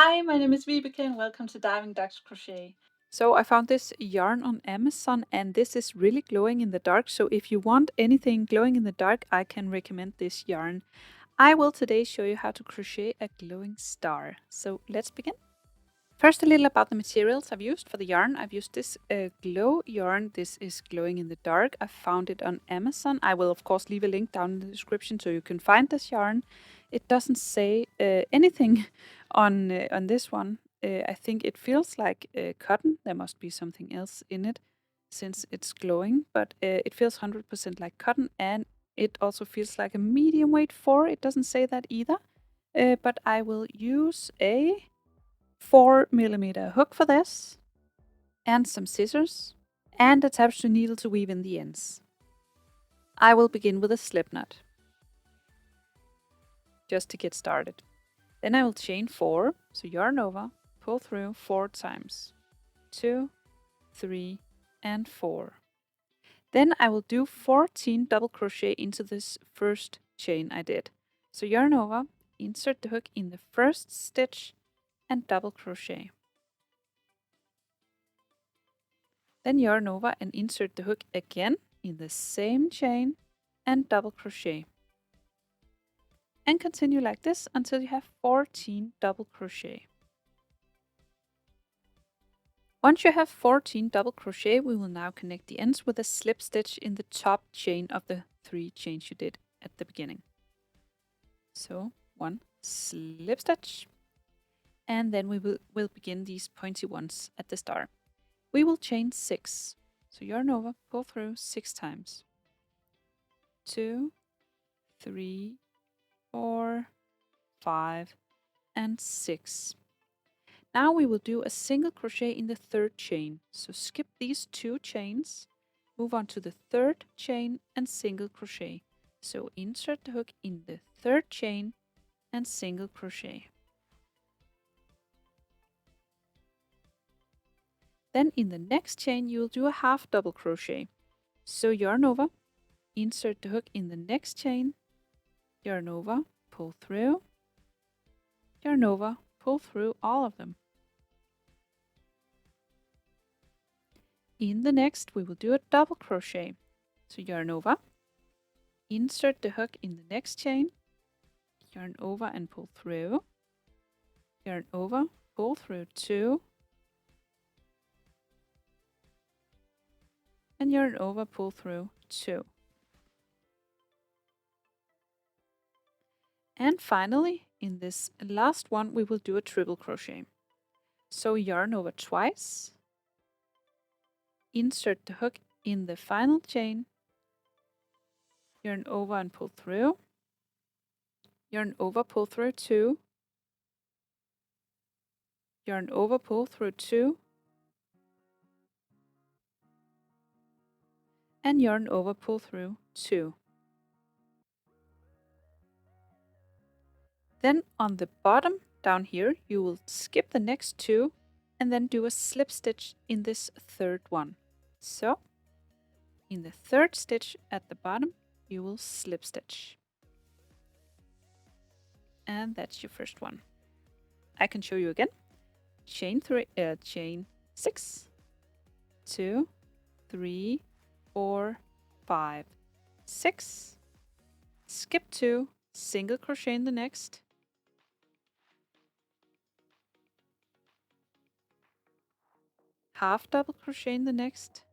Hi, my name is Vibeke and welcome to Diving Ducks Crochet. So I found this yarn on Amazon and this is really glowing in the dark. So if you want anything glowing in the dark, I can recommend this yarn. I will today show you how to crochet a glowing star. So let's begin. First, a little about the materials I've used for the yarn. I've used this glow yarn. This is glowing in the dark. I found it on Amazon. I will of course leave a link down in the description so you can find this yarn. It doesn't say anything on this one. I think it feels like cotton. There must be something else in it since it's glowing, but it feels 100% like cotton, and it also feels like a medium weight 4. It doesn't say that either, but I will use a 4mm hook for this, and some scissors, and a tapestry needle to weave in the ends. I will begin with a slip knot, just to get started. Then I will chain 4, so yarn over, pull through 4 times. 2, 3, and 4. Then I will do 14 double crochet into this first chain I did. So yarn over, insert the hook in the first stitch, and double crochet. Then yarn over and insert the hook again in the same chain and double crochet. And continue like this until you have 14 double crochet. Once you have 14 double crochet, we will now connect the ends with a slip stitch in the top chain of the 3 chains you did at the beginning. So 1 slip stitch, and then we will begin these pointy ones at the start. We will chain 6. So yarn over, pull through 6 times. 2, 3, 4, 5, and 6. Now we will do a single crochet in the third chain. So skip these 2 chains, move on to the third chain and single crochet. So insert the hook in the third chain and single crochet. Then in the next chain you will do a half double crochet. So yarn over, insert the hook in the next chain, yarn over, pull through, yarn over, pull through all of them. In the next we will do a double crochet. So yarn over, insert the hook in the next chain, yarn over and pull through, yarn over, pull through 2, and yarn over, pull through 2. And finally, in this last one, we will do a triple crochet. So yarn over twice, insert the hook in the final chain, yarn over and pull through, yarn over, pull through 2, yarn over, pull through 2, and yarn over, pull through 2. Then on the bottom down here, you will skip the next 2 and then do a slip stitch in this third one. So in the third stitch at the bottom, you will slip stitch. And that's your first one. I can show you again. Chain 6, 2, 3, 4, 5, 6. Skip 2, single crochet in the next. Half double crochet in the next.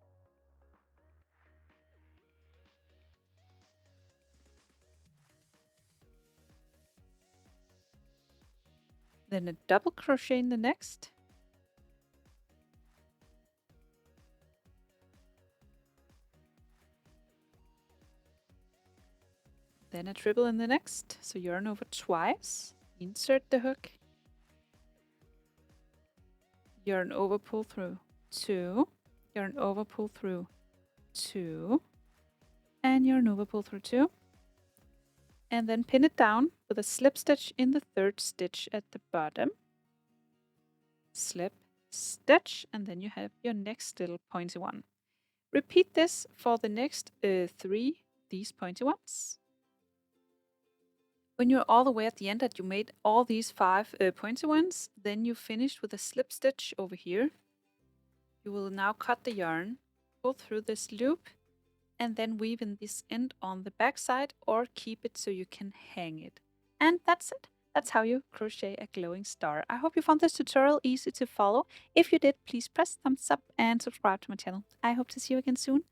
Then a double crochet in the next. Then a triple in the next. So yarn over twice, insert the hook, yarn over, pull through 2, yarn over, pull through 2, and yarn over, pull through 2. And then pin it down with a slip stitch in the third stitch at the bottom. Slip stitch, and then you have your next little pointy one. Repeat this for the next 3, these pointy ones. When you're all the way at the end that you made all these 5 pointy ones, then you finished with a slip stitch over here. You will now cut the yarn, go through this loop, and then weave in this end on the back side or keep it so you can hang it. And that's it. That's how you crochet a glowing star. I hope you found this tutorial easy to follow. If you did, please press thumbs up and subscribe to my channel. I hope to see you again soon.